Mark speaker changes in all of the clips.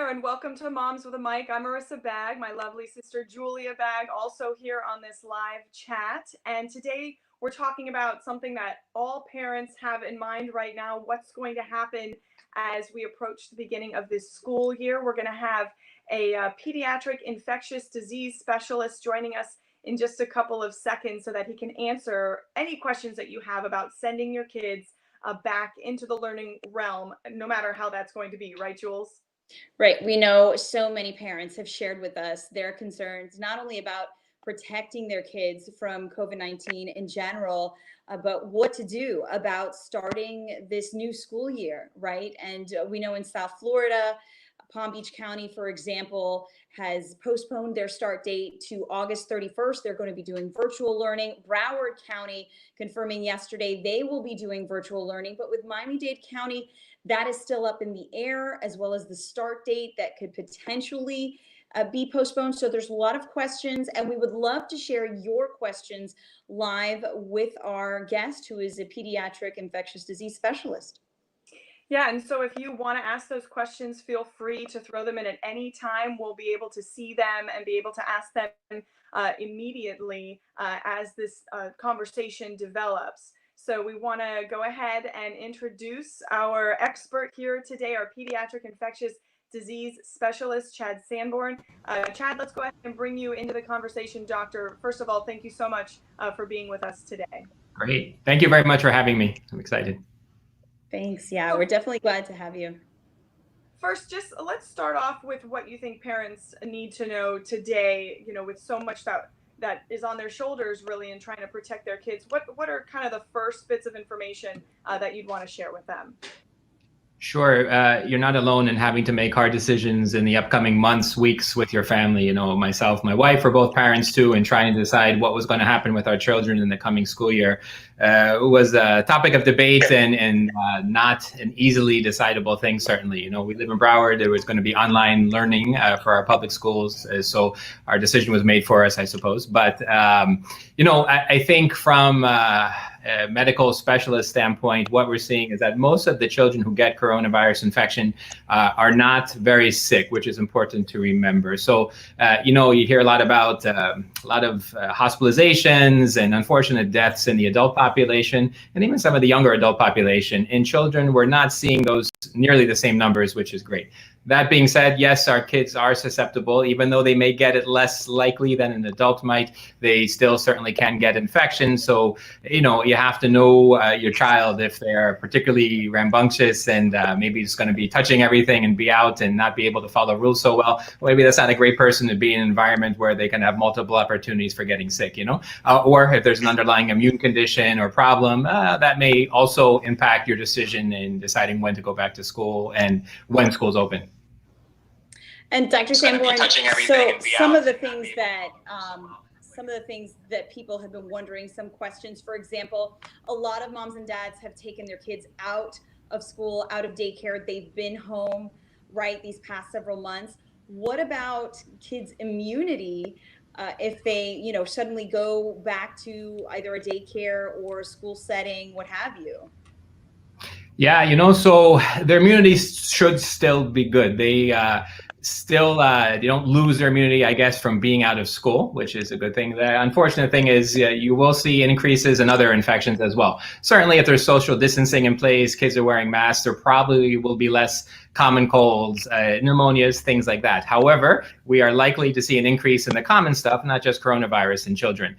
Speaker 1: there, and welcome to Moms with a Mic. I'm Marissa Bagg, my lovely sister Julia Bagg, also here on this live chat. And today we're talking about something that all parents have in mind right now, what's going to happen as we approach the beginning of this school year. We're going to have a pediatric infectious disease specialist joining us in just a couple of seconds so that he can answer any questions that you have about sending your kids back into the learning realm, no matter how that's going to be, right, Jules?
Speaker 2: Right. We know so many parents have shared with us their concerns, not only about protecting their kids from COVID-19 in general, but what to do about starting this new school year, right? And we know in South Florida, Palm Beach County, for example, has postponed their start date to August 31st. They're going to be doing virtual learning. Broward County confirming yesterday they will be doing virtual learning. But with Miami-Dade County, that is still up in the air, as well as the start date that could potentially be postponed. So there's a lot of questions, and we would love to share your questions live with our guest, who is a pediatric infectious disease specialist.
Speaker 1: Yeah, and so if you want to ask those questions, feel free to throw them in at any time. We'll be able to see them and be able to ask them immediately as this conversation develops. So we want to go ahead and introduce our expert here today, our pediatric infectious disease specialist, Chad Sanborn. Chad, let's go ahead and bring you into the conversation, doctor. First of all, thank you so much for being with us today.
Speaker 3: Great. Thank you very much for having me. I'm excited.
Speaker 2: Thanks. Yeah, we're definitely glad to have you.
Speaker 1: First, just let's start off with what you think parents need to know today, with so much that is on their shoulders really in trying to protect their kids. What are kind of the first bits of information that you'd want to share with them?
Speaker 3: Sure. You're not alone in having to make hard decisions in the upcoming months, weeks with your family. Myself, my wife are both parents too, and trying to decide what was going to happen with our children in the coming school year was a topic of debate and not an easily decidable thing, certainly. We live in Broward. There was going to be online learning for our public schools. So our decision was made for us, I suppose. But, I think from a medical specialist standpoint, what we're seeing is that most of the children who get coronavirus infection are not very sick, which is important to remember. So, you hear a lot about hospitalizations and unfortunate deaths in the adult population, and even some of the younger adult population. In children, we're not seeing those nearly the same numbers, which is great. That being said, yes, our kids are susceptible. Even though they may get it less likely than an adult might, they still certainly can get infection. So, you have to know your child if they're particularly rambunctious and maybe it's going to be touching everything and be out and not be able to follow rules so well. Maybe that's not a great person to be in an environment where they can have multiple opportunities for getting sick, or if there's an underlying immune condition or problem, that may also impact your decision in deciding when to go back to school and when school's open.
Speaker 2: And Dr. Sanborn, so some of the things that people have been wondering, some questions, for example, a lot of moms and dads have taken their kids out of school, out of daycare. They've been home, right, these past several months. What about kids' immunity if they, suddenly go back to either a daycare or a school setting, what have you?
Speaker 3: Yeah, so their immunity should still be good. They they don't lose their immunity, I guess, from being out of school, which is a good thing. The unfortunate thing is you will see increases in other infections as well. Certainly, if there's social distancing in place, kids are wearing masks, there probably will be less common colds, pneumonias, things like that. However, we are likely to see an increase in the common stuff, not just coronavirus in children.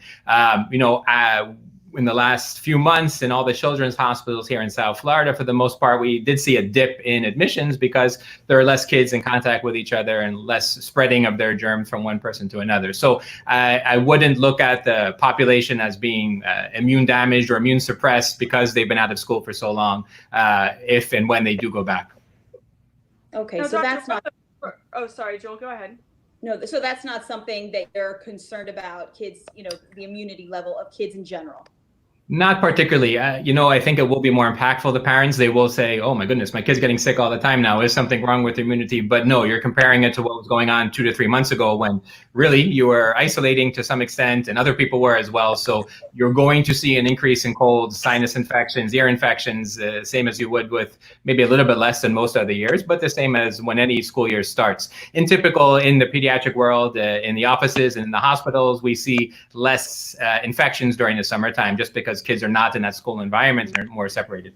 Speaker 3: In the last few months in all the children's hospitals here in South Florida, for the most part, we did see a dip in admissions because there are less kids in contact with each other and less spreading of their germs from one person to another. So I wouldn't look at the population as being immune damaged or immune suppressed because they've been out of school for so long, if and when they do go back.
Speaker 2: Okay,
Speaker 1: no,
Speaker 2: so
Speaker 1: Dr.
Speaker 2: that's not...
Speaker 1: Oh, sorry, Joel, go ahead.
Speaker 2: No, so that's not something that you're concerned about, kids, the immunity level of kids in general.
Speaker 3: Not particularly. I think it will be more impactful to parents. They will say, oh my goodness, my kid's getting sick all the time now. Is something wrong with immunity? But no, you're comparing it to what was going on 2 to 3 months ago when really you were isolating to some extent and other people were as well. So you're going to see an increase in colds, sinus infections, ear infections, same as you would with maybe a little bit less than most other years, but the same as when any school year starts. In the pediatric world, in the offices and in the hospitals, we see less infections during the summertime just because kids are not in that school environment and are more separated.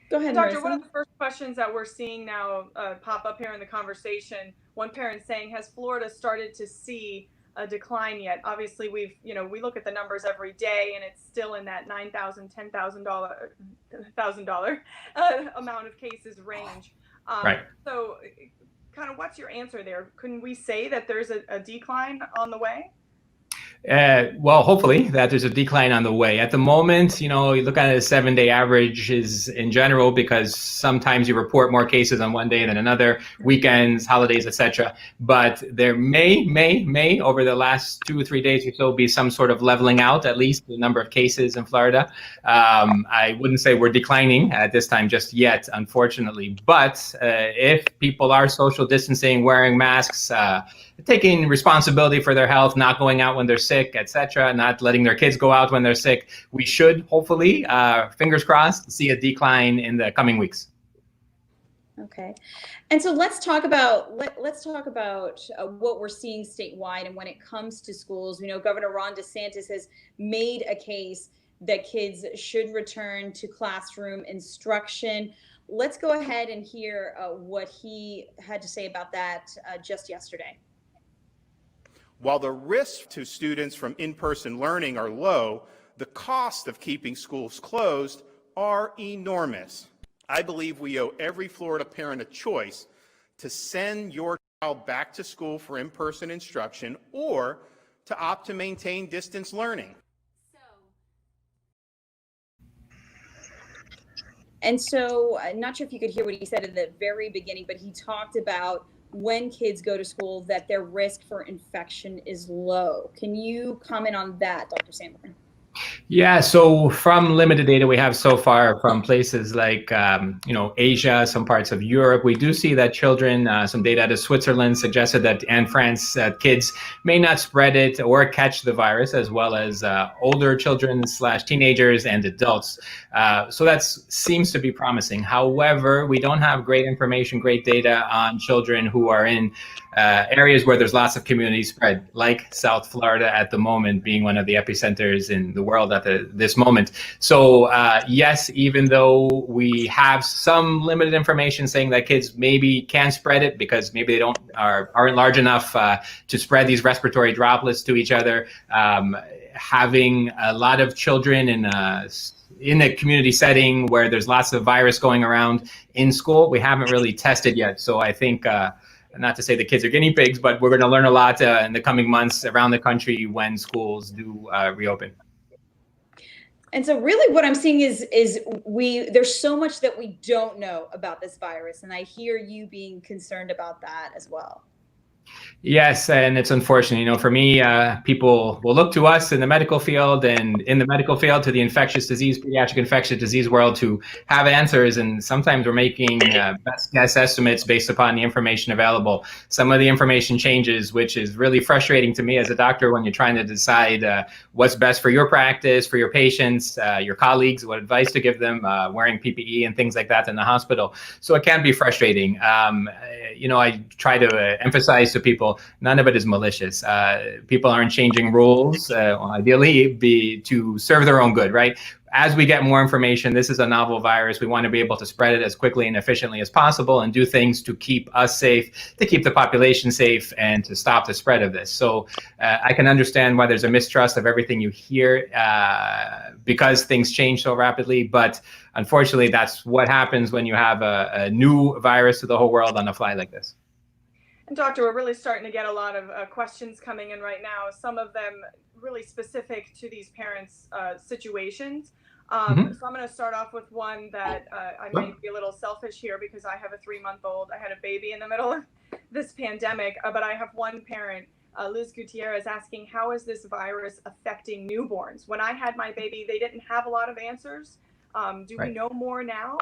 Speaker 2: Go ahead,
Speaker 1: Doctor,
Speaker 2: Marissa.
Speaker 1: one of the first questions that we're seeing now pop up here in the conversation, one parent saying, has Florida started to see a decline yet? Obviously, we look at the numbers every day and it's still in that $9,000, $10,000 amount of cases range.
Speaker 3: Right.
Speaker 1: So kind of what's your answer there? Couldn't we say that there's a decline on the way?
Speaker 3: Well, hopefully that there's a decline on the way. At the moment, you look at a 7-day average is in general because sometimes you report more cases on one day than another, weekends, holidays, etc. But there may over the last 2 or 3 days or so be some sort of leveling out, at least the number of cases in Florida. I wouldn't say we're declining at this time just yet, unfortunately. But if people are social distancing, wearing masks, taking responsibility for their health, not going out when they're sick, etc., not letting their kids go out when they're sick, we should hopefully, fingers crossed, see a decline in the coming weeks.
Speaker 2: Okay, and so let's talk about what we're seeing statewide, and when it comes to schools, we know Governor Ron DeSantis has made a case that kids should return to classroom instruction. Let's go ahead and hear what he had to say about that just yesterday.
Speaker 4: While the risks to students from in-person learning are low, the cost of keeping schools closed are enormous. I believe we owe every Florida parent a choice to send your child back to school for in-person instruction or to opt to maintain distance learning.
Speaker 2: And so, I'm not sure if you could hear what he said at the very beginning, but he talked about when kids go to school that their risk for infection is low. Can you comment on that, Dr. Sanborn?
Speaker 3: Yeah, so from limited data we have so far from places like, Asia, some parts of Europe, we do see that children, some data out of Switzerland suggested that, and France, kids may not spread it or catch the virus, as well as older children / teenagers and adults. So that seems to be promising. However, we don't have great information, great data on children who are in areas where there's lots of community spread, like South Florida at the moment being one of the epicenters in the world at this moment. So yes, even though we have some limited information saying that kids maybe can spread it because maybe they aren't large enough to spread these respiratory droplets to each other, having a lot of children in a community setting where there's lots of virus going around in school, we haven't really tested yet. So I think not to say the kids are guinea pigs, but we're going to learn a lot in the coming months around the country when schools do reopen.
Speaker 2: And so really what I'm seeing is there's so much that we don't know about this virus. And I hear you being concerned about that as well.
Speaker 3: Yes, and it's unfortunate. For me, people will look to us in the medical field and in the medical field to the pediatric infectious disease world to have answers. And sometimes we're making best guess estimates based upon the information available. Some of the information changes, which is really frustrating to me as a doctor when you're trying to decide what's best for your practice, for your patients, your colleagues, what advice to give them, wearing PPE and things like that in the hospital. So it can be frustrating. I try to emphasize to people, none of it is malicious. People aren't changing rules, ideally to serve their own good, right? As we get more information, this is a novel virus. We want to be able to spread it as quickly and efficiently as possible and do things to keep us safe, to keep the population safe, and to stop the spread of this. So I can understand why there's a mistrust of everything you hear because things change so rapidly. But unfortunately, that's what happens when you have a new virus to the whole world on the fly like this.
Speaker 1: And Doctor, we're really starting to get a lot of questions coming in right now, some of them really specific to these parents' situations. So I'm going to start off with one that I might be a little selfish here because I have a 3-month-old. I had a baby in the middle of this pandemic, but I have one parent Liz Gutierrez asking, how is this virus affecting newborns? When I had my baby, they didn't have a lot of answers. Do we know more now?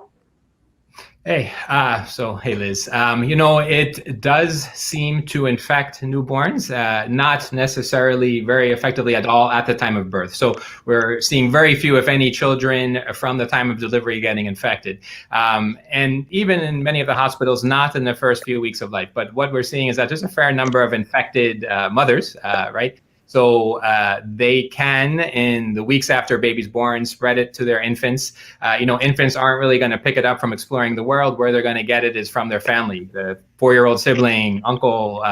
Speaker 3: Hey, hey, Liz. It does seem to infect newborns, not necessarily very effectively at all at the time of birth. So we're seeing very few, if any, children from the time of delivery getting infected. And even in many of the hospitals, not in the first few weeks of life. But what we're seeing is that there's a fair number of infected mothers, right? So they can, in the weeks after baby's born, spread it to their infants. Infants aren't really going to pick it up from exploring the world. Where they're going to get it is from their family, the 4-year-old sibling, uncle,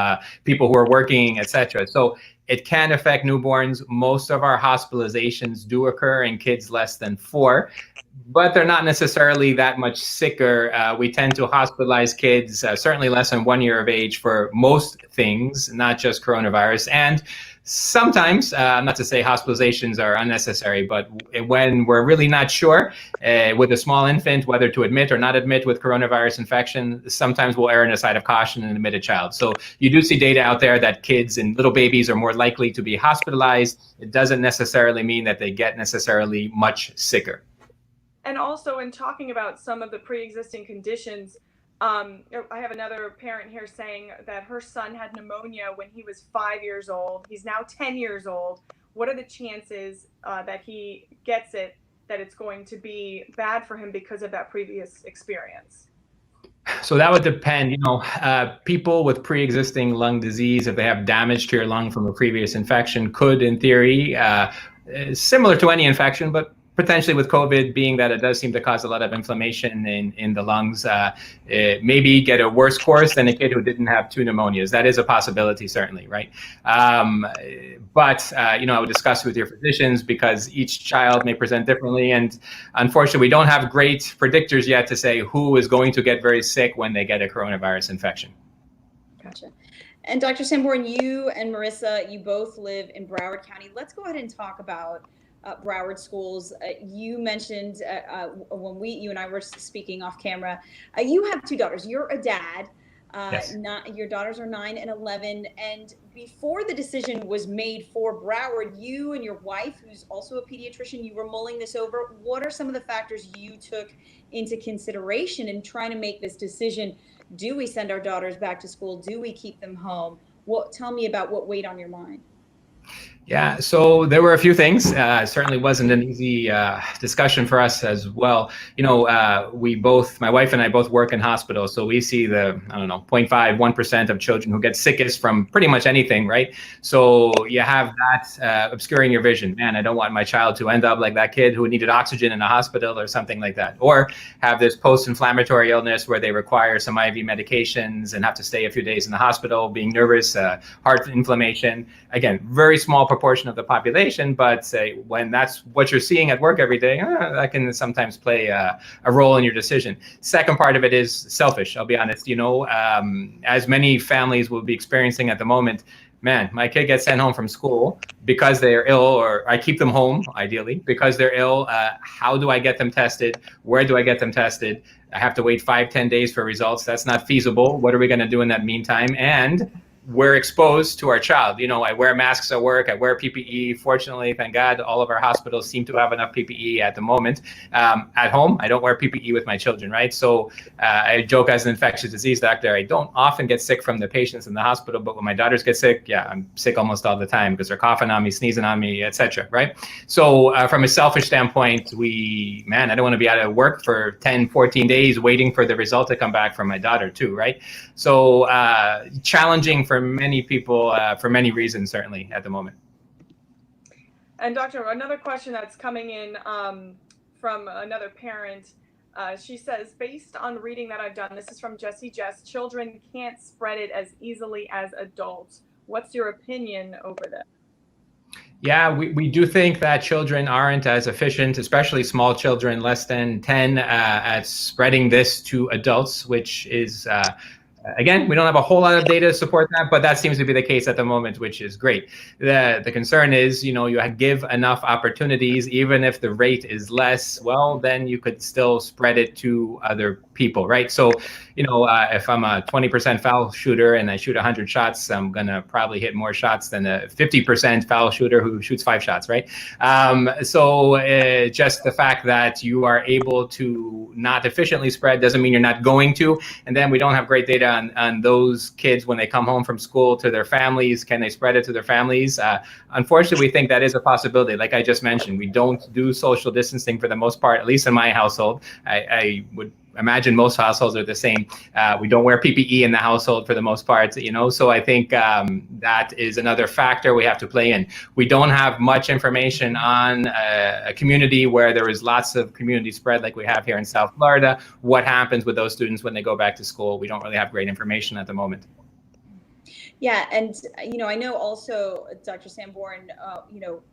Speaker 3: people who are working, etc. So it can affect newborns. Most of our hospitalizations do occur in kids less than 4. But they're not necessarily that much sicker. We tend to hospitalize kids, certainly less than 1 year of age, for most things, not just coronavirus. And sometimes, not to say hospitalizations are unnecessary, but when we're really not sure with a small infant whether to admit or not admit with coronavirus infection, sometimes we'll err on the side of caution and admit a child. So you do see data out there that kids and little babies are more likely to be hospitalized. It doesn't necessarily mean that they get necessarily much sicker.
Speaker 1: And also, in talking about some of the pre-existing conditions, I have another parent here saying that her son had pneumonia when he was 5 years old. He's now 10 years old. What are the chances that he gets it, that it's going to be bad for him because of that previous experience?
Speaker 3: So that would depend. People with pre-existing lung disease, if they have damage to your lung from a previous infection, could, in theory, similar to any infection, but potentially with COVID, being that it does seem to cause a lot of inflammation in the lungs, maybe get a worse course than a kid who didn't have 2 pneumonias. That is a possibility, certainly, right? But I would discuss with your physicians, because each child may present differently. And unfortunately, we don't have great predictors yet to say who is going to get very sick when they get a coronavirus infection.
Speaker 2: Gotcha. And Dr. Sanborn, you and Marissa, you both live in Broward County. Let's go ahead and talk about Broward schools. You mentioned when you and I were speaking off camera, you have 2 daughters. You're a dad.
Speaker 3: Yes.
Speaker 2: Your daughters are 9 and 11. And before the decision was made for Broward, you and your wife, who's also a pediatrician, you were mulling this over. What are some of the factors you took into consideration in trying to make this decision? Do we send our daughters back to school? Do we keep them home? Tell me about what weighed on your mind.
Speaker 3: Yeah, so there were a few things. Certainly wasn't an easy discussion for us as well. My wife and I both work in hospitals, so we see the, 0.5, 1% of children who get sickest from pretty much anything, right? So you have that obscuring your vision. Man, I don't want my child to end up like that kid who needed oxygen in a hospital or something like that. Or have this post-inflammatory illness where they require some IV medications and have to stay a few days in the hospital, being nervous, heart inflammation. Again, very small proportion of the population, but when that's what you're seeing at work every day, that can sometimes play a role in your decision. Second part of it is selfish. I'll be honest. As many families will be experiencing at the moment, man, my kid gets sent home from school because they're ill, or I keep them home, ideally, because they're ill. How do I get them tested? Where do I get them tested? I have to wait 5-10 days for results. That's not feasible. What are we going to do in that meantime? And we're exposed to our child. I wear masks at work. I wear PPE. Fortunately, thank God, all of our hospitals seem to have enough PPE at the moment. At home, I don't wear PPE with my children, right? So I joke as an infectious disease doctor, I don't often get sick from the patients in the hospital, but when my daughters get sick, yeah, I'm sick almost all the time because they're coughing on me, sneezing on me, etc. Right? So from a selfish standpoint, I don't want to be out of work for 10, 14 days waiting for the result to come back from my daughter too, right? So challenging for many people, for many reasons, certainly at the moment.
Speaker 1: And Doctor, another question that's coming in from another parent. She says, based on reading that I've done, this is from Jessie Jess, children can't spread it as easily as adults. What's your opinion over this?
Speaker 3: Yeah, we do think that children aren't as efficient, especially small children less than 10, at spreading this to adults, which is Again, we don't have a whole lot of data to support that, but that seems to be the case at the moment, which is great. The concern is, you give enough opportunities, even if the rate is less, well, then you could still spread it to other people, right? So, if I'm a 20% foul shooter and I shoot 100 shots, I'm going to probably hit more shots than a 50% foul shooter who shoots 5 shots, right? So just the fact that you are able to not efficiently spread doesn't mean you're not going to. And then we don't have great data on those kids when they come home from school to their families. Can they spread it to their families? Unfortunately, we think that is a possibility. Like I just mentioned, we don't do social distancing for the most part, at least in my household. I would imagine most households are the same. We don't wear PPE in the household for the most part, so I think that is another factor we have to play in. We don't have much information on a community where there is lots of community spread like we have here in South Florida. What happens with those students when they go back to school? We don't really have great information at the moment.
Speaker 2: Yeah, and I know also, Dr. Sanborn,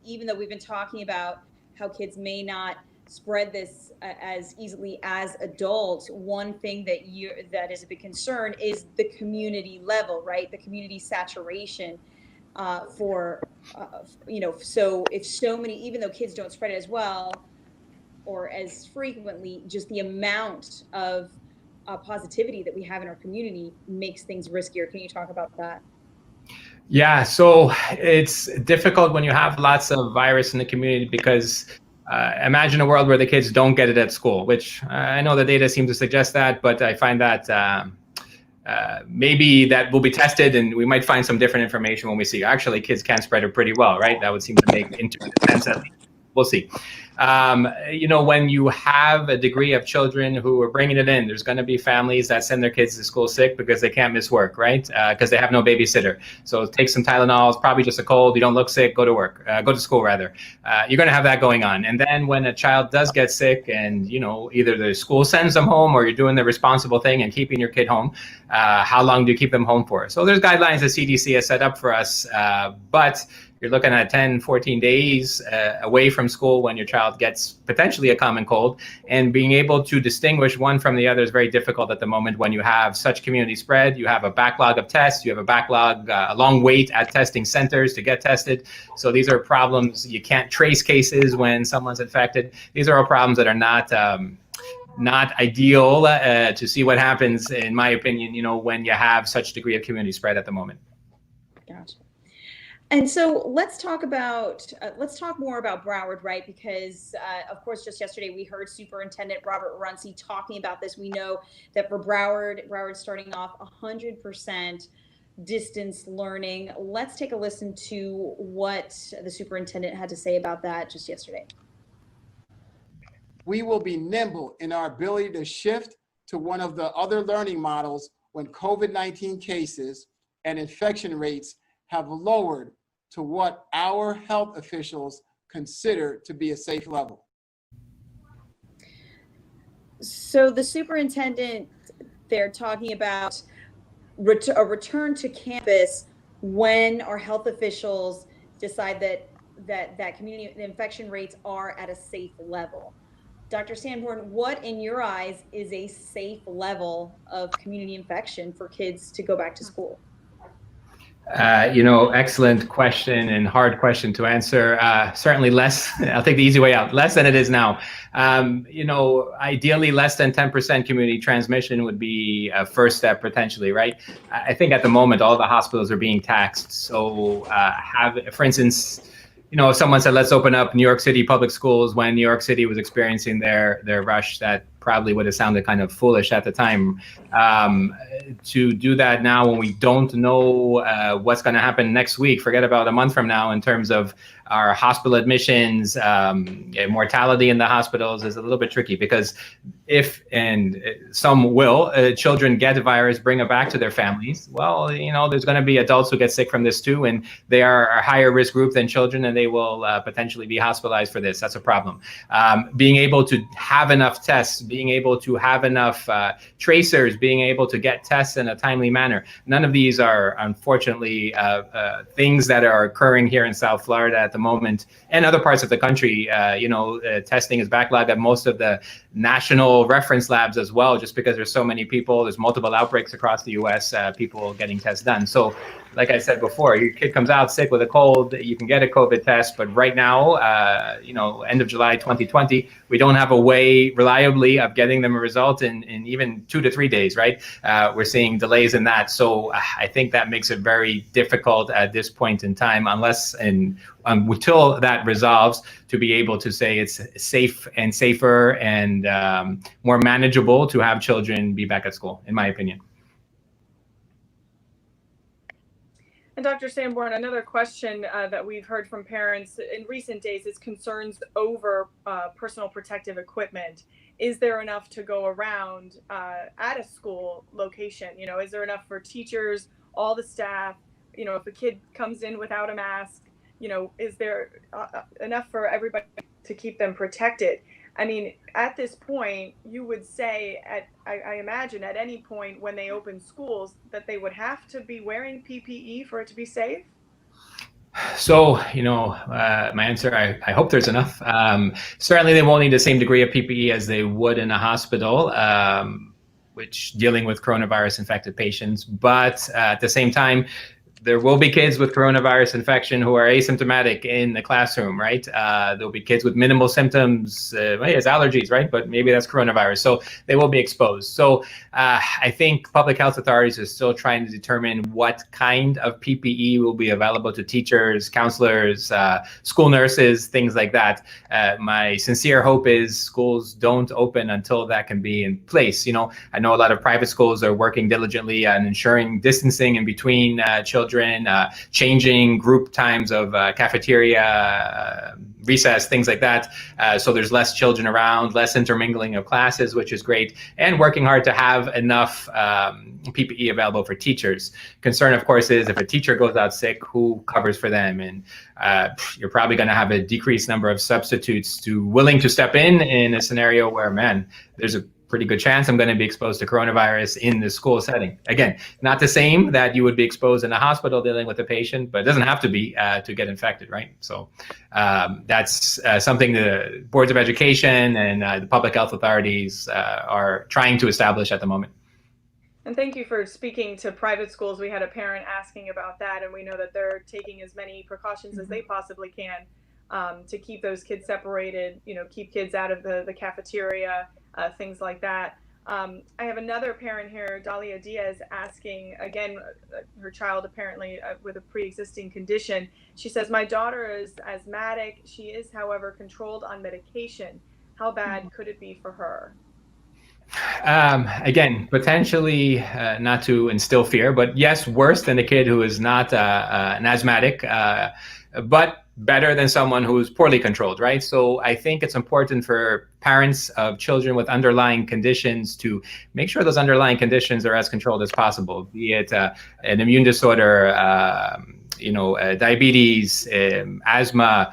Speaker 2: even though we've been talking about how kids may not spread this as easily as adults, one thing that is a big concern is the community level, right? The community saturation so if so many, even though kids don't spread it as well or as frequently, just the amount of positivity that we have in our community makes things riskier. Can you talk about that?
Speaker 3: Yeah, so it's difficult when you have lots of virus in the community because imagine a world where the kids don't get it at school, which I know the data seems to suggest that, but I find that maybe that will be tested and we might find some different information when we see actually kids can spread it pretty well, right? That would seem to make intuitive sense at least. We'll see. When you have a degree of children who are bringing it in, there's going to be families that send their kids to school sick because they can't miss work, right? Because they have no babysitter. So take some Tylenol, it's probably just a cold, you don't look sick, go to school rather. You're going to have that going on. And then when a child does get sick and, either the school sends them home or you're doing the responsible thing and keeping your kid home, how long do you keep them home for? So there's guidelines the CDC has set up for us, but you're looking at 10, 14 days away from school when your child gets potentially a common cold, and being able to distinguish one from the other is very difficult at the moment when you have such community spread. You have a backlog of tests, you have a long wait at testing centers to get tested. So these are problems. You can't trace cases when someone's infected. These are all problems that are not ideal to see what happens, in my opinion, when you have such degree of community spread at the moment.
Speaker 2: Gotcha. And so let's talk more about Broward, right? Because of course, just yesterday we heard Superintendent Robert Runcie talking about this. We know that for Broward's starting off 100% distance learning. Let's take a listen to what the superintendent had to say about that just yesterday.
Speaker 5: We will be nimble in our ability to shift to one of the other learning models when COVID-19 cases and infection rates have lowered to what our health officials consider to be a safe level.
Speaker 2: So the superintendent, they're talking about a return to campus when our health officials decide that community infection rates are at a safe level. Dr. Sanborn, what in your eyes is a safe level of community infection for kids to go back to school?
Speaker 3: Excellent question and hard question to answer. Certainly less, I'll take the easy way out, less than it is now. Ideally less than 10% community transmission would be a first step potentially, right? I think at the moment, all the hospitals are being taxed. So for instance, if someone said, let's open up New York City public schools when New York City was experiencing their rush, that probably would have sounded kind of foolish at the time. To do that now when we don't know what's going to happen next week, forget about a month from now in terms of our hospital admissions, mortality in the hospitals is a little bit tricky because if, and some will, children get the virus, bring it back to their families, well, there's going to be adults who get sick from this too, and they are a higher risk group than children, and they will potentially be hospitalized for this. That's a problem. Being able to have enough tests, being able to have enough tracers, being able to get tests in a timely manner. None of these are, unfortunately, things that are occurring here in South Florida at the moment, and other parts of the country, testing is backlogged at most of the national reference labs as well, just because there's so many people, there's multiple outbreaks across the US, people getting tests done. So like I said before, your kid comes out sick with a cold, you can get a COVID test, but right now, end of July 2020, we don't have a way reliably of getting them a result in even 2 to 3 days, right? We're seeing delays in that. So I think that makes it very difficult at this point in time, unless until that resolves, to be able to say it's safe and safer and more manageable to have children be back at school, in my opinion.
Speaker 1: And Dr. Sanborn, another question that we've heard from parents in recent days is concerns over personal protective equipment. Is there enough to go around at a school location? Is there enough for teachers, all the staff? If a kid comes in without a mask, is there enough for everybody to keep them protected? I mean, at this point, you would say, I imagine at any point when they open schools, that they would have to be wearing PPE for it to be safe?
Speaker 3: So, my answer, I hope there's enough. Certainly they won't need the same degree of PPE as they would in a hospital, which dealing with coronavirus infected patients. But at the same time, there will be kids with coronavirus infection who are asymptomatic in the classroom, right? There'll be kids with minimal symptoms, it's allergies, right? But maybe that's coronavirus. So they will be exposed. So I think public health authorities are still trying to determine what kind of PPE will be available to teachers, counselors, school nurses, things like that. My sincere hope is schools don't open until that can be in place. I know a lot of private schools are working diligently on ensuring distancing in between children, changing group times of cafeteria, recess, things like that. So there's less children around, less intermingling of classes, which is great, and working hard to have enough PPE available for teachers. Concern, of course, is if a teacher goes out sick, who covers for them? And you're probably going to have a decreased number of substitutes willing to step in a scenario where, man, there's a pretty good chance I'm going to be exposed to coronavirus in the school setting. Again, not the same that you would be exposed in a hospital dealing with a patient, but it doesn't have to be to get infected, right? So that's something the boards of education and the public health authorities are trying to establish at the moment.
Speaker 1: And thank you for speaking to private schools. We had a parent asking about that, and we know that they're taking as many precautions as they possibly can to keep those kids separated, keep kids out of the cafeteria, things like that. I have another parent here, Dahlia Diaz, asking, again, her child apparently with a pre-existing condition. She says, my daughter is asthmatic. She is, however, controlled on medication. How bad could it be for her?
Speaker 3: Again, potentially not to instill fear, but yes, worse than a kid who is not an asthmatic, but better than someone who's poorly controlled, right? So I think it's important for parents of children with underlying conditions to make sure those underlying conditions are as controlled as possible, be it an immune disorder, diabetes, asthma,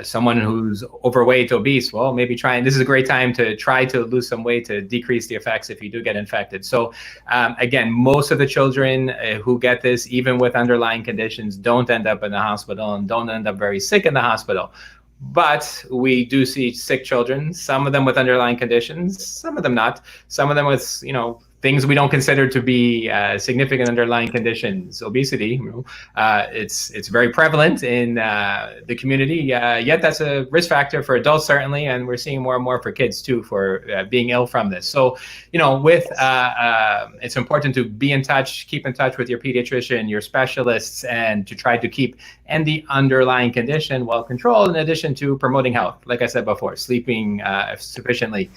Speaker 3: someone who's overweight, obese. Well, maybe this is a great time to try to lose some weight to decrease the effects if you do get infected. So again, most of the children who get this, even with underlying conditions, don't end up in the hospital and don't end up very sick in the hospital. But we do see sick children, some of them with underlying conditions, some of them not, some of them with, things we don't consider to be significant underlying conditions, obesity. It's very prevalent in the community, yet that's a risk factor for adults, certainly, and we're seeing more and more for kids too, for being ill from this. So, it's important to be in touch, keep in touch with your pediatrician, your specialists, and to try to keep the underlying condition well controlled, in addition to promoting health. Like I said before, sleeping sufficiently,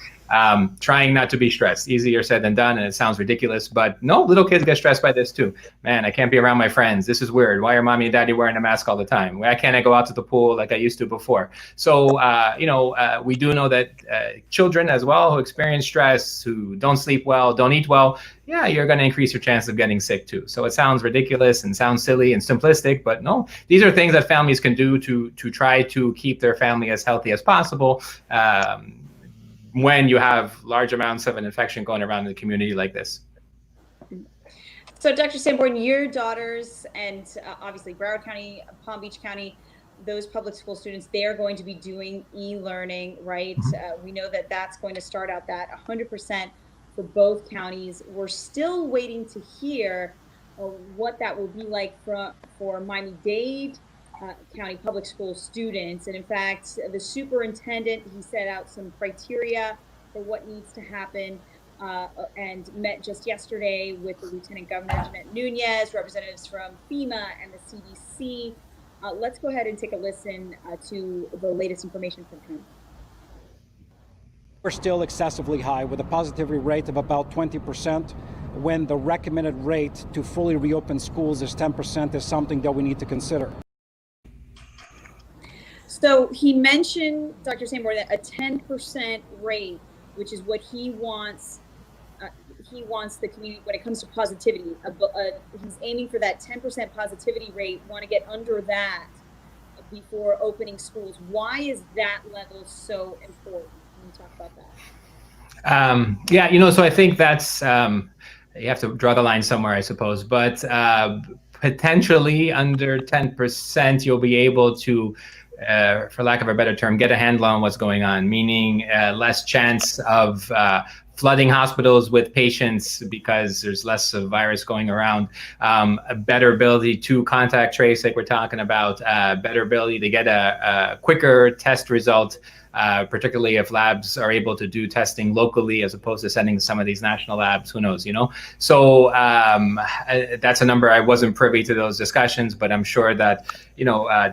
Speaker 3: trying not to be stressed. Easier said than done, and it sounds ridiculous, but no, little kids get stressed by this too. Man, I can't be around my friends. This is weird. Why are mommy and daddy wearing a mask all the time? Why can't I go out to the pool like I used to before? So, we do know that children as well who experience stress, who don't sleep well, don't eat well, yeah, you're going to increase your chance of getting sick too. So it sounds ridiculous and sounds silly and simplistic, but no, these are things that families can do to try to keep their family as healthy as possible when you have large amounts of an infection going around in the community like this.
Speaker 2: So Dr. Sanborn, your daughters and obviously Broward County, Palm Beach County, those public school students, they are going to be doing e-learning, right? We know that that's going to start out that 100% for both counties. We're still waiting to hear what that will be like for Miami-Dade County public school students. And in fact, the superintendent, he set out some criteria for what needs to happen and met just yesterday with the Lieutenant Governor, Jeanette Nunez, representatives from FEMA and the CDC. Let's go ahead and take a listen to the latest information from him.
Speaker 6: We're still excessively high with a positivity rate of about 20%. When the recommended rate to fully reopen schools is 10% is something that we need to consider.
Speaker 2: So he mentioned, Dr. Sanborn, that a 10% rate, which is what he wants the community when it comes to positivity. He's aiming for that 10% positivity rate, want to get under that before opening schools. Why is that level so important? Can you talk about that?
Speaker 3: Yeah, so I think that's, you have to draw the line somewhere, I suppose, but potentially under 10%, you'll be able to, for lack of a better term, get a handle on what's going on, meaning less chance of flooding hospitals with patients because there's less of virus going around, a better ability to contact trace, like we're talking about, better ability to get a quicker test result, particularly if labs are able to do testing locally as opposed to sending some of these national labs, who knows, So that's a number. I wasn't privy to those discussions, but I'm sure that,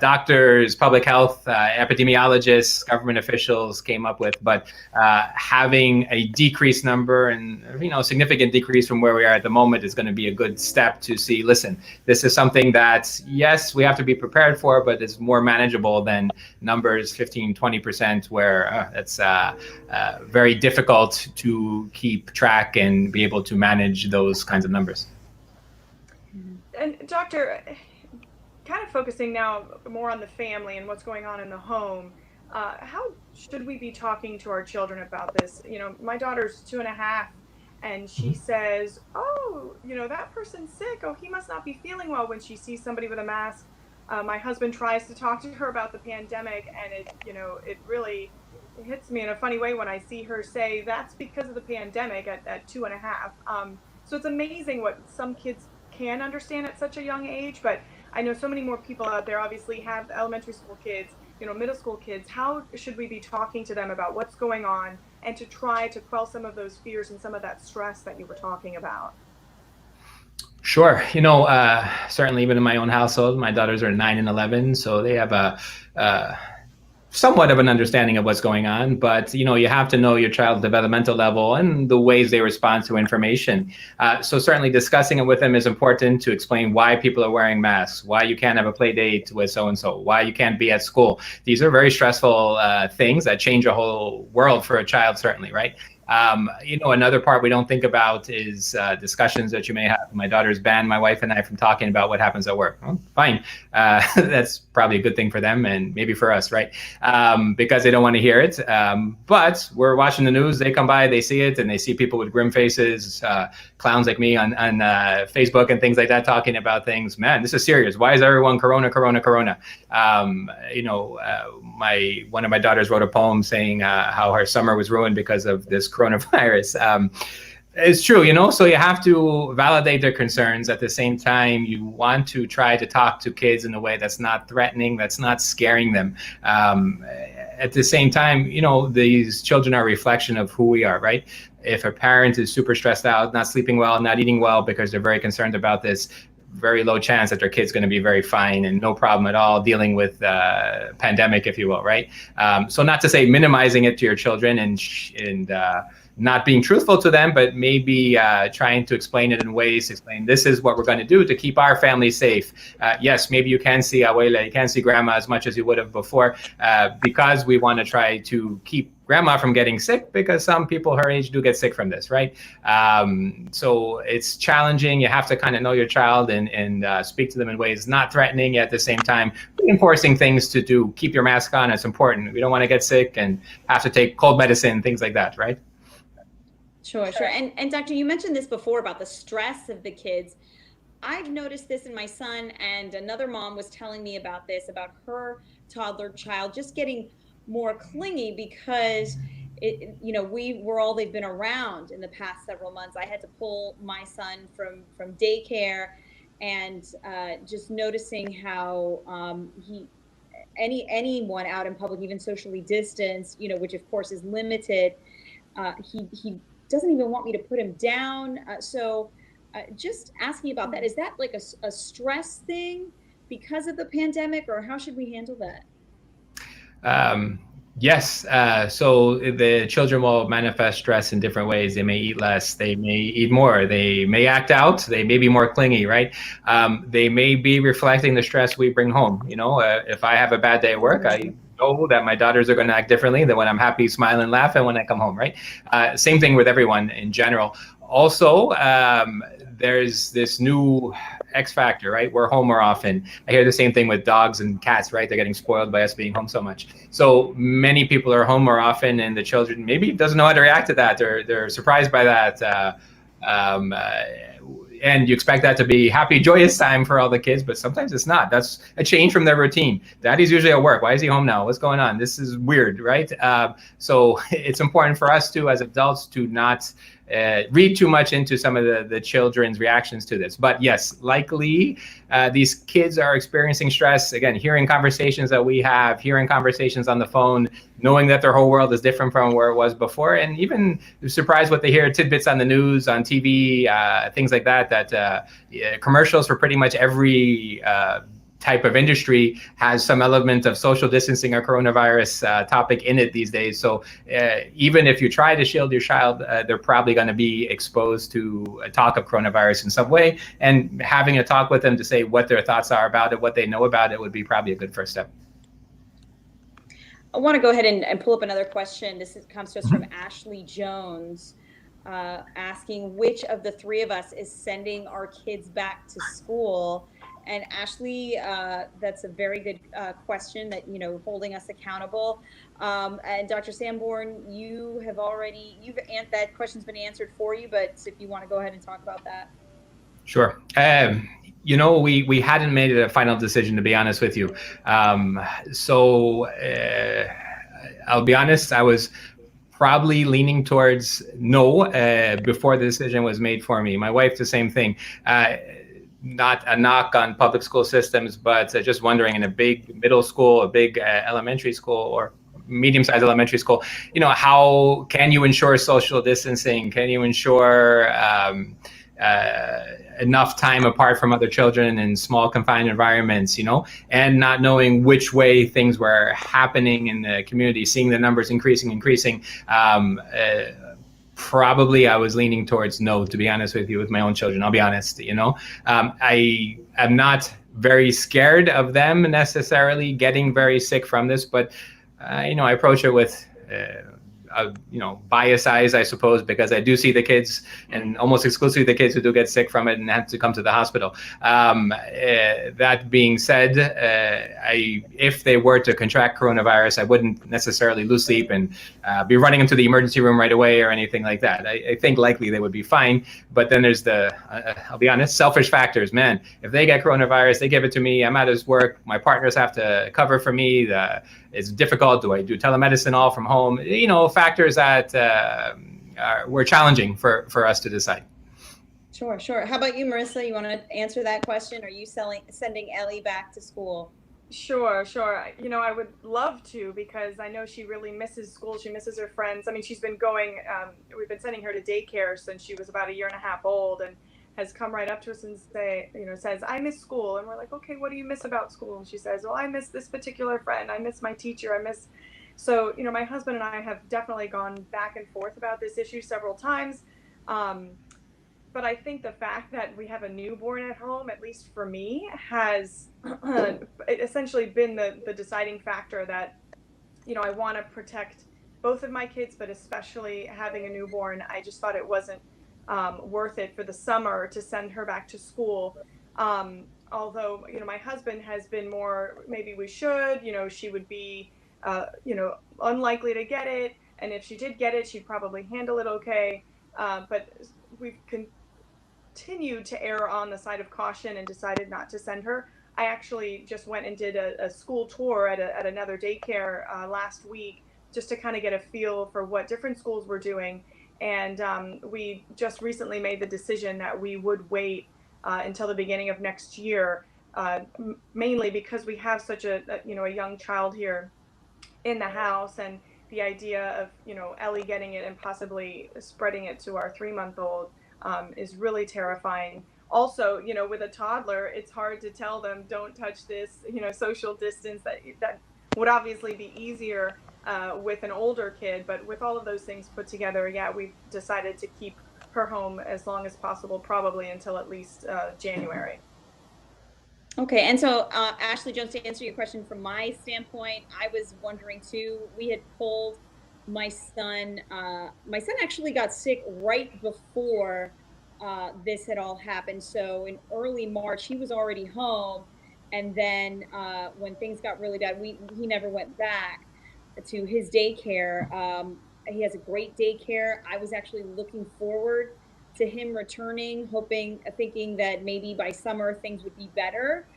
Speaker 3: doctors, public health, epidemiologists, government officials came up with, but having a decreased number and, significant decrease from where we are at the moment is going to be a good step to see, listen, this is something that, yes, we have to be prepared for, but it's more manageable than numbers 15, 20%, where it's very difficult to keep track and be able to manage those kinds of numbers.
Speaker 1: And Doctor, kind of focusing now more on the family and what's going on in the home, how should we be talking to our children about this? My daughter's 2.5, and she says, oh, that person's sick. Oh, he must not be feeling well, when she sees somebody with a mask. My husband tries to talk to her about the pandemic, and it really hits me in a funny way when I see her say that's because of the pandemic at 2.5. So it's amazing what some kids can understand at such a young age, but I know so many more people out there obviously have elementary school kids, middle school kids. How should we be talking to them about what's going on and to try to quell some of those fears and some of that stress that you were talking about?
Speaker 3: Sure. Certainly even in my own household, my daughters are 9 and 11, so they have a somewhat of an understanding of what's going on, but you have to know your child's developmental level and the ways they respond to information. So certainly discussing it with them is important, to explain why people are wearing masks, why you can't have a play date with so-and-so, why you can't be at school. These are very stressful things that change a whole world for a child, certainly, right? Another part we don't think about is discussions that you may have. My daughter's banned my wife and I from talking about what happens at work. Well, fine. That's probably a good thing for them and maybe for us, right? Because they don't want to hear it. But we're watching the news. They come by, they see it, and they see people with grim faces, clowns like me on Facebook and things like that, talking about things. Man, this is serious. Why is everyone corona? One of my daughters wrote a poem saying how her summer was ruined because of this coronavirus. It's true, so you have to validate their concerns. At the same time, you want to try to talk to kids in a way that's not threatening, that's not scaring them. At the same time, these children are a reflection of who we are, right? If a parent is super stressed out, not sleeping well, not eating well because they're very concerned about this, very low chance that their kid's going to be very fine and no problem at all dealing with pandemic, if you will, right? So not to say minimizing it to your children and not being truthful to them, but maybe trying to explain it in ways, explain this is what we're going to do to keep our family safe. Yes, maybe you can see abuela, you can see grandma as much as you would have before, because we want to try to keep grandma from getting sick, because some people her age do get sick from this, right? So it's challenging. You have to kind of know your child and speak to them in ways not threatening, yet at the same time reinforcing things to do. Keep your mask on, it's important. We don't want to get sick and have to take cold medicine, things like that, right?
Speaker 2: Sure. And Doctor, you mentioned this before about the stress of the kids. I've noticed this in my son, and another mom was telling me about this, about her toddler child just getting more clingy because we were all they've been around in the past several months. I had to pull my son from daycare, and just noticing how anyone out in public, even socially distanced, which of course is limited, he doesn't even want me to put him down. So just asking about that, is that like a stress thing because of the pandemic, or how should we handle that?
Speaker 3: Yes. So the children will manifest stress in different ways. They may eat less. They may eat more. They may act out. They may be more clingy, right? They may be reflecting the stress we bring home. If I have a bad day at work, I know that my daughters are going to act differently than when I'm happy, smiling, laughing when I come home, right? Same thing with everyone in general. Also, there's this new X factor, right? We're home more often. I hear the same thing with dogs and cats, right? They're getting spoiled by us being home so much. So many people are home more often, and the children maybe doesn't know how to react to that. They're surprised by that. And you expect that to be happy, joyous time for all the kids, but sometimes it's not. That's a change from their routine. Daddy's usually at work. Why is he home now? What's going on? This is weird, right? So it's important for us to, as adults, to not read too much into some of the children's reactions to this. But yes, likely these kids are experiencing stress. Again, hearing conversations that we have, hearing conversations on the phone, knowing that their whole world is different from where it was before, and even surprised what they hear, tidbits on the news, on TV, things like that commercials for pretty much every type of industry has some element of social distancing or coronavirus topic in it these days. So even if you try to shield your child, they're probably going to be exposed to a talk of coronavirus in some way. And having a talk with them to say what their thoughts are about it, what they know about it, would be probably a good first step.
Speaker 2: I want to go ahead and pull up another question. This comes to us from Ashley Jones, asking which of the three of us is sending our kids back to school. And Ashley, that's a very good question that, holding us accountable. And Dr. Sanborn, that question's been answered for you, but if you want to go ahead and talk about that.
Speaker 3: Sure. We hadn't made it a final decision, to be honest with you. So I'll be honest, I was probably leaning towards no before the decision was made for me. My wife, the same thing. Not a knock on public school systems, but just wondering, in a big middle school, a big elementary school, or medium-sized elementary school, how can you ensure social distancing? Can you ensure enough time apart from other children in small confined environments, and not knowing which way things were happening in the community, seeing the numbers increasing. Probably I was leaning towards no, to be honest with you, with my own children. I'll be honest, I am not very scared of them necessarily getting very sick from this, but I approach it with bias eyes, I suppose, because I do see the kids, and almost exclusively the kids who do get sick from it and have to come to the hospital. That being said, if they were to contract coronavirus, I wouldn't necessarily lose sleep and be running into the emergency room right away or anything like that. I think likely they would be fine. But then there's I'll be honest, selfish factors. Man, if they get coronavirus, they give it to me, I'm out of work, my partners have to cover for me, it's difficult. Do I do telemedicine all from home? Factors that were challenging for us to decide.
Speaker 2: Sure. How about you, Marissa? You want to answer that question? Are you sending Ellie back to school?
Speaker 1: Sure. I would love to, because I know she really misses school. She misses her friends. I mean, she's been going, we've been sending her to daycare since she was about 1.5 years old, and has come right up to us and says, I miss school. And we're like, okay, what do you miss about school? And she says, well, I miss this particular friend. I miss my teacher. So, my husband and I have definitely gone back and forth about this issue several times. But I think the fact that we have a newborn at home, at least for me, has essentially been the deciding factor that, I want to protect both of my kids, but especially having a newborn. I just thought it wasn't worth it for the summer to send her back to school. Although, my husband has been more, maybe we should, she would be, unlikely to get it. And if she did get it, she'd probably handle it okay. But we've continued to err on the side of caution and decided not to send her. I actually just went and did a school tour at another daycare last week, just to kind of get a feel for what different schools were doing. And we just recently made the decision that we would wait until the beginning of next year, mainly because we have such a young child here in the house, and the idea of Ellie getting it and possibly spreading it to our 3-month-old is really terrifying. Also, with a toddler, it's hard to tell them don't touch this, social distance. That would obviously be easier with an older kid, but with all of those things put together, yeah, we've decided to keep her home as long as possible, probably until at least January.
Speaker 2: Okay, and so Ashley Jones, to answer your question from my standpoint, I was wondering too. We had pulled my son. My son actually got sick right before this had all happened. So in early March, he was already home, and then when things got really bad, he never went back to his daycare. He has a great daycare. I was actually looking forward to him returning, thinking that maybe by summer things would be better.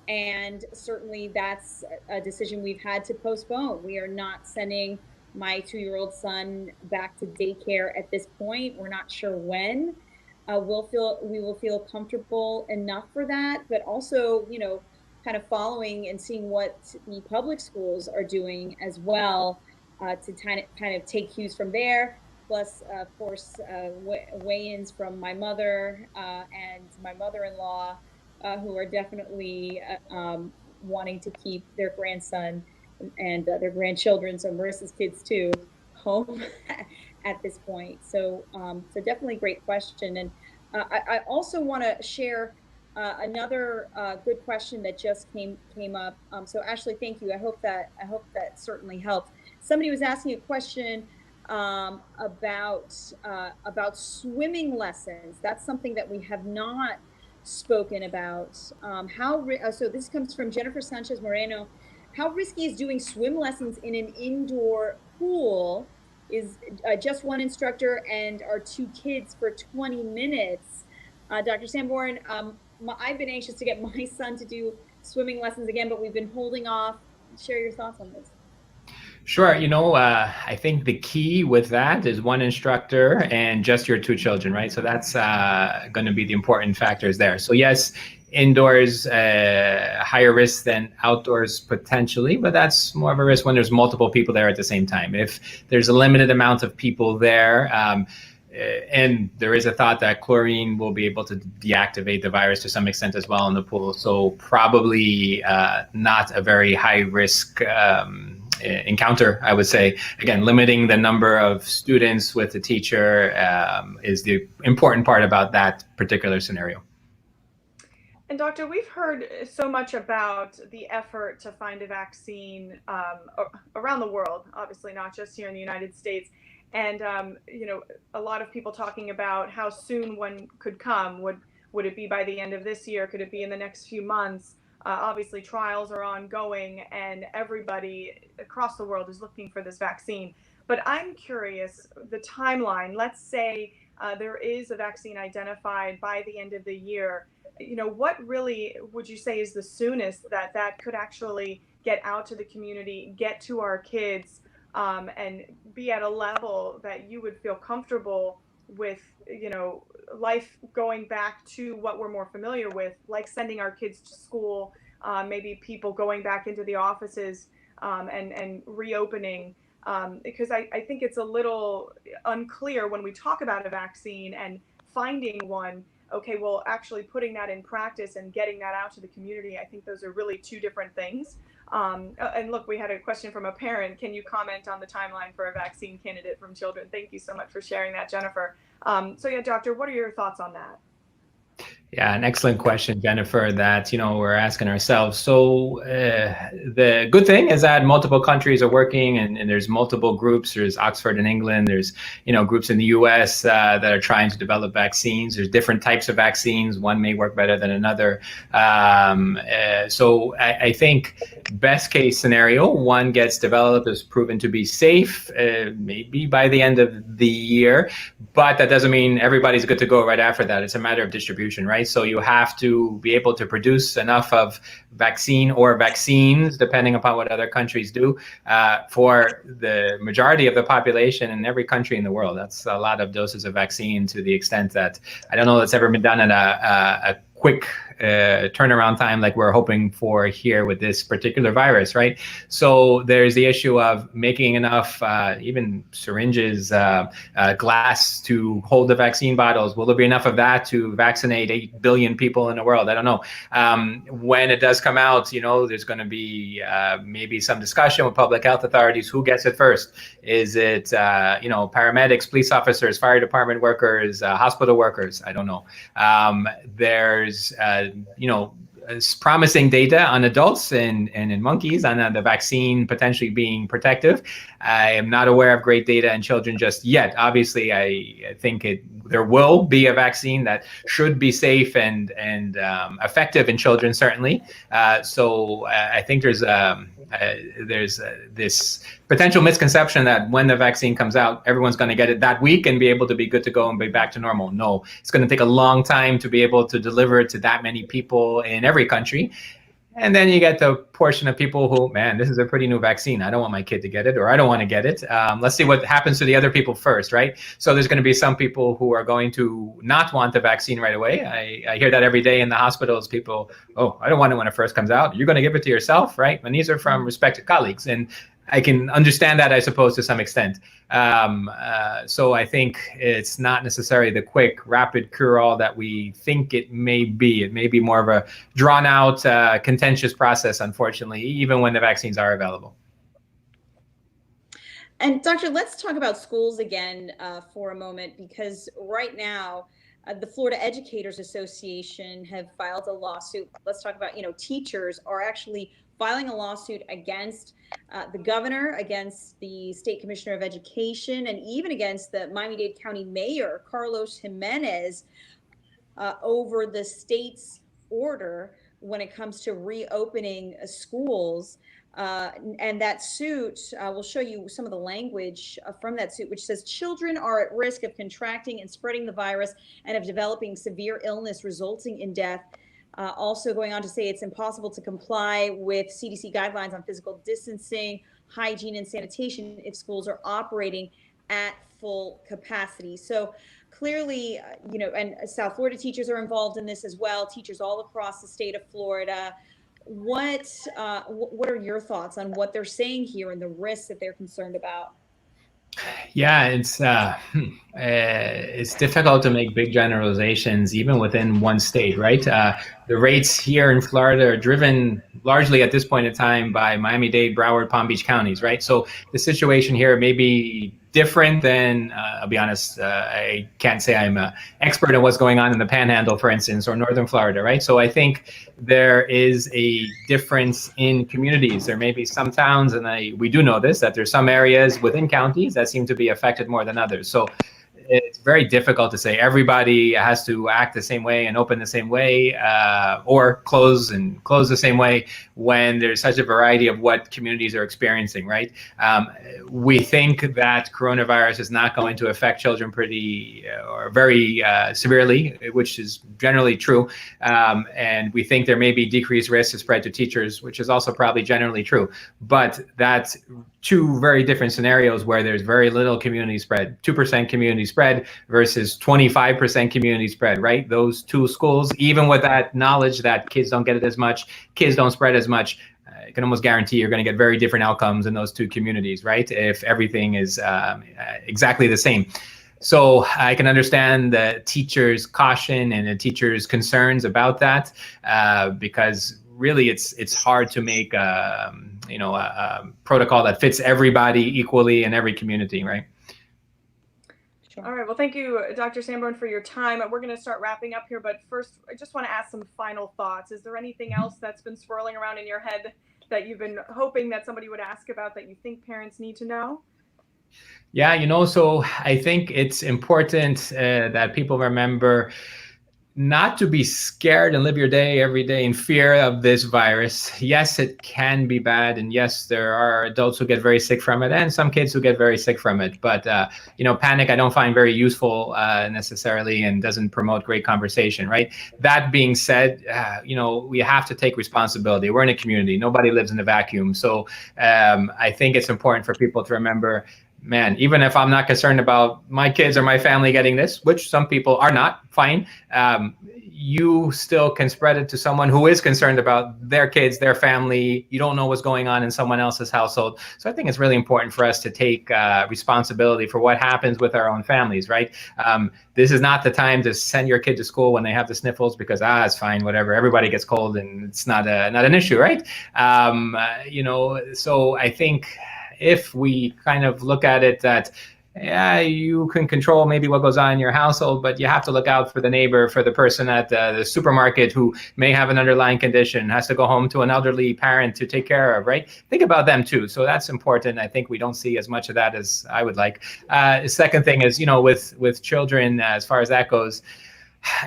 Speaker 2: And certainly that's a decision we've had to postpone. We are not sending my 2-year-old son back to daycare at this point. We're not sure when we will feel comfortable enough for that, but also, kind of following and seeing what the public schools are doing as well, to kind of take cues from there. Plus, of course, weigh-ins from my mother and my mother-in-law, who are definitely wanting to keep their grandson and their grandchildren, so Marissa's kids too, home at this point. So definitely great question. And I also want to share another good question that just came up. So Ashley, thank you. I hope that certainly helped. Somebody was asking a question about swimming lessons. That's something that we have not spoken about. So this comes from Jennifer Sanchez Moreno. How risky is doing swim lessons in an indoor pool? Is just one instructor and our 2 kids for 20 minutes? Dr. Sanborn, I've been anxious to get my son to do swimming lessons again, but we've been holding off. Share your thoughts on this.
Speaker 3: Sure. I think the key with that is one instructor and just your 2 children, right? So that's going to be the important factors there. So yes, indoors, higher risk than outdoors potentially, but that's more of a risk when there's multiple people there at the same time. If there's a limited amount of people there, and there is a thought that chlorine will be able to deactivate the virus to some extent as well in the pool. So probably not a very high risk encounter, I would say. Again, limiting the number of students with the teacher is the important part about that particular scenario.
Speaker 1: And doctor, we've heard so much about the effort to find a vaccine around the world, obviously not just here in the United States. And, a lot of people talking about how soon one could come. Would it be by the end of this year? Could it be in the next few months? Obviously, trials are ongoing and everybody across the world is looking for this vaccine. But I'm curious, the timeline, let's say there is a vaccine identified by the end of the year. What really would you say is the soonest that could actually get out to the community, get to our kids, and be at a level that you would feel comfortable with, life going back to what we're more familiar with, like sending our kids to school, maybe people going back into the offices, and reopening, because I think it's a little unclear when we talk about a vaccine and finding one. Okay, well, actually putting that in practice and getting that out to the community, I think those are really 2 different things. And look, we had a question from a parent. Can you comment on the timeline for a vaccine candidate from children? Thank you so much for sharing that, Jennifer. So yeah, doctor, what are your thoughts on that?
Speaker 3: Yeah, an excellent question, Jennifer, that, we're asking ourselves. So the good thing is that multiple countries are working and there's multiple groups. There's Oxford in England. There's, groups in the US that are trying to develop vaccines. There's different types of vaccines. One may work better than another. So I think best case scenario, one gets developed, is proven to be safe, maybe by the end of the year. But that doesn't mean everybody's good to go right after that. It's a matter of distribution, right? So you have to be able to produce enough of vaccine or vaccines, depending upon what other countries do, for the majority of the population in every country in the world. That's a lot of doses of vaccine, to the extent that I don't know that's ever been done in a quick turnaround time like we're hoping for here with this particular virus, right? So there's the issue of making enough, even syringes, glass to hold the vaccine bottles. Will there be enough of that to vaccinate 8 billion people in the world? I don't know. When it does come out, there's going to be maybe some discussion with public health authorities. Who gets it first? Is it, paramedics, police officers, fire department workers, hospital workers? I don't know. There's promising data on adults and in monkeys on the vaccine potentially being protective. I am not aware of great data in children just yet. Obviously, I think there will be a vaccine that should be safe and effective in children, certainly. So I think there's this potential misconception that when the vaccine comes out, everyone's going to get it that week and be able to be good to go and be back to normal. No, it's going to take a long time to be able to deliver it to that many people in every country. And then you get the portion of people who, man, this is a pretty new vaccine. I don't want my kid to get it, or I don't want to get it. Let's see what happens to the other people first, right? So there's going to be some people who are going to not want the vaccine right away. I hear that every day in the hospitals. People, I don't want it when it first comes out. You're going to give it to yourself, right? And these are from respected colleagues. And I can understand that, I suppose, to some extent. So I think it's not necessarily the quick, rapid cure-all that we think it may be. It may be more of a drawn-out, contentious process, unfortunately, even when the vaccines are available.
Speaker 2: And Doctor, let's talk about schools again for a moment, because right now, the Florida Educators Association have filed a lawsuit. Let's talk about, teachers are actually filing a lawsuit against the governor, against the state commissioner of education, and even against the Miami-Dade County mayor, Carlos Jimenez, over the state's order when it comes to reopening schools. And that suit, we'll show you some of the language from that suit, which says children are at risk of contracting and spreading the virus and of developing severe illness resulting in death. Also going on to say it's impossible to comply with CDC guidelines on physical distancing, hygiene, and sanitation if schools are operating at full capacity. So clearly, and South Florida teachers are involved in this as well, teachers all across the state of Florida. What are your thoughts on what they're saying here and the risks that they're concerned about?
Speaker 3: Yeah, it's difficult to make big generalizations even within one state, right? The rates here in Florida are driven largely at this point in time by Miami-Dade, Broward, Palm Beach counties, right? So the situation here may be different than, I'll be honest, I can't say I'm an expert in what's going on in the Panhandle, for instance, or Northern Florida, right? So I think there is a difference in communities. There may be some towns, and we do know this, that there's some areas within counties that seem to be affected more than others. So it's very difficult to say everybody has to act the same way and open the same way, or close the same way, when there's such a variety of what communities are experiencing, right? We think that coronavirus is not going to affect children or very severely, which is generally true. And we think there may be decreased risk to spread to teachers, which is also probably generally true. But that's two very different scenarios where there's very little community spread, 2% community spread versus 25% community spread, right? Those two schools, even with that knowledge that kids don't get it as much, kids don't spread as much, I can almost guarantee you're going to get very different outcomes in those two communities, right? If everything is exactly the same. So I can understand the teachers' caution and the teachers' concerns about that, because really it's hard to make a protocol that fits everybody equally in every community, right?
Speaker 1: All right. Well, thank you, Dr. Sanborn, for your time. We're going to start wrapping up here, but first, I just want to ask some final thoughts. Is there anything else that's been swirling around in your head that you've been hoping that somebody would ask about that you think parents need to know?
Speaker 3: Yeah, so I think it's important that people remember not to be scared and live your day every day in fear of this virus. Yes, it can be bad. And yes, there are adults who get very sick from it and some kids who get very sick from it. But, panic, I don't find very useful necessarily and doesn't promote great conversation, right? That being said, we have to take responsibility. We're in a community. Nobody lives in a vacuum. So I think it's important for people to remember, man, even if I'm not concerned about my kids or my family getting this, which some people are not, fine, you still can spread it to someone who is concerned about their kids, their family. You don't know what's going on in someone else's household. So I think it's really important for us to take responsibility for what happens with our own families, right? This is not the time to send your kid to school when they have the sniffles because, it's fine, whatever. Everybody gets cold and it's not an issue, right? So I think if we kind of look at it that, you can control maybe what goes on in your household, but you have to look out for the neighbor, for the person at the supermarket who may have an underlying condition, has to go home to an elderly parent to take care of, right? Think about them too. So that's important. I think we don't see as much of that as I would like. The second thing is, with children, as far as that goes,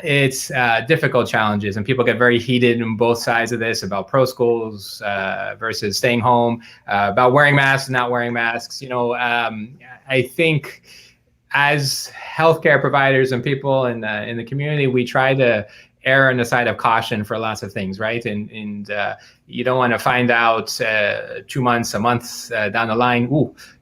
Speaker 3: it's difficult challenges, and people get very heated on both sides of this about pro schools versus staying home, about wearing masks and not wearing masks. I think as healthcare providers and people in the community, we try to err on the side of caution for lots of things, right? And you don't want to find out 2 months, a month down the line,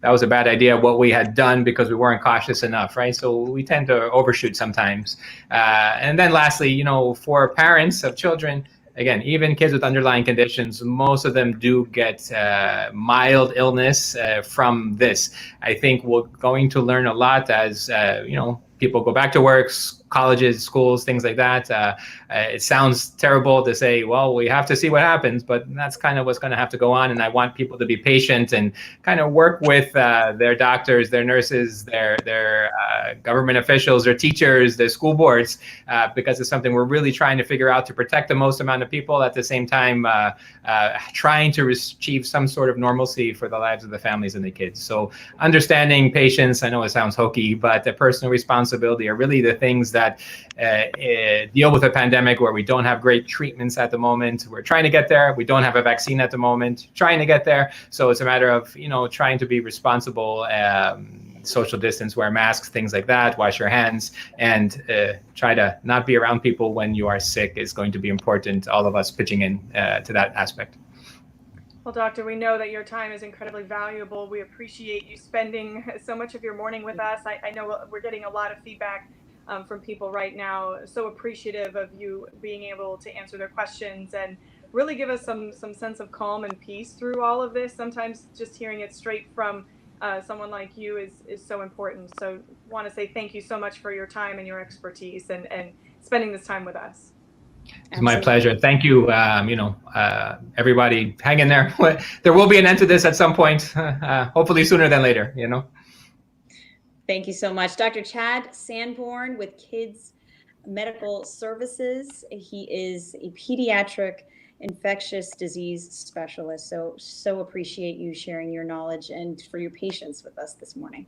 Speaker 3: that was a bad idea, what we had done because we weren't cautious enough, right? So we tend to overshoot sometimes. And then lastly, for parents of children, again, even kids with underlying conditions, most of them do get mild illness from this. I think we're going to learn a lot as, people go back to work, colleges, schools, things like that. It sounds terrible to say, well, we have to see what happens, but that's kind of what's going to have to go on. And I want people to be patient and kind of work with their doctors, their nurses, their government officials, their teachers, their school boards, because it's something we're really trying to figure out to protect the most amount of people, at the same time trying to achieve some sort of normalcy for the lives of the families and the kids. So understanding, patience, I know it sounds hokey, but the personal responsibility are really the things that deal with a pandemic where we don't have great treatments at the moment. We're trying to get there. We don't have a vaccine at the moment, trying to get there. So it's a matter of, trying to be responsible, social distance, wear masks, things like that, wash your hands, and try to not be around people when you are sick is going to be important. All of us pitching in to that aspect.
Speaker 1: Well, Doctor, we know that your time is incredibly valuable. We appreciate you spending so much of your morning with us. I know we're getting a lot of feedback from people right now. So appreciative of you being able to answer their questions and really give us some sense of calm and peace through all of this. Sometimes just hearing it straight from someone like you is so important. So want to say thank you so much for your time and your expertise and spending this time with us.
Speaker 3: It's my pleasure. Thank you. Everybody, hang in there. There will be an end to this at some point, hopefully sooner than later,
Speaker 2: Thank you so much. Dr. Chad Sanborn with Kids Medical Services. He is a pediatric infectious disease specialist. So appreciate you sharing your knowledge and for your patience with us this morning.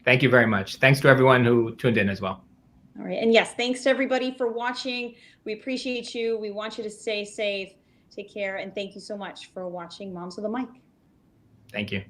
Speaker 3: Thank you very much. Thanks to everyone who tuned in as well.
Speaker 2: All right. And yes, thanks to everybody for watching. We appreciate you. We want you to stay safe. Take care. And thank you so much for watching Moms with a Mic.
Speaker 3: Thank you.